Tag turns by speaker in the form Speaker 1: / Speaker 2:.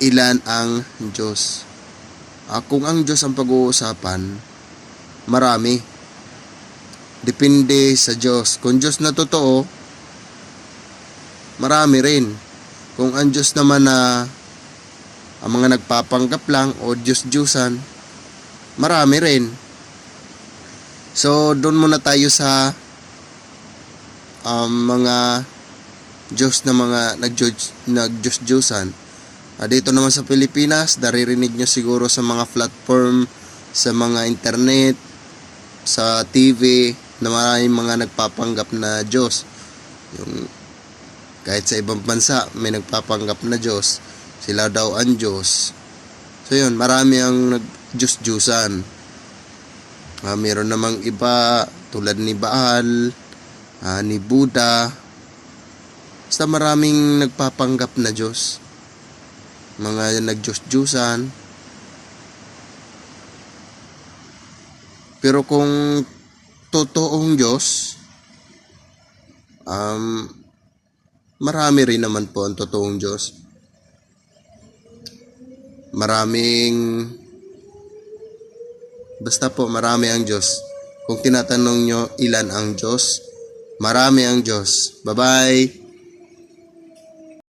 Speaker 1: ilan ang Diyos. Kung ang Diyos ang pag-uusapan, marami. Depende sa Diyos. Kung Diyos na totoo, marami rin. Kung ang Diyos naman na ang mga nagpapanggap lang o Diyos-Diyusan, marami rin. So, doon muna tayo sa mga Diyos na mga nag-Diyos-Diyusan. Dito naman sa Pilipinas, naririnig nyo siguro sa mga platform, sa mga internet, sa TV, na maraming mga nagpapanggap na Diyos. Yung kahit sa ibang bansa, may nagpapanggap na Diyos. Sila daw ang Diyos. So yun, marami ang nag-Diyos-Diyusan. Meron namang iba, tulad ni Baal, ni Buddha. Basta maraming nagpapanggap na Diyos. Mga nag-Diyos-Diyusan. Pero kung totoong Diyos, marami rin naman po ang totoong Diyos. Basta po marami ang Diyos. Kung tinatanong nyo ilan ang Diyos, marami ang Diyos. Bye-bye!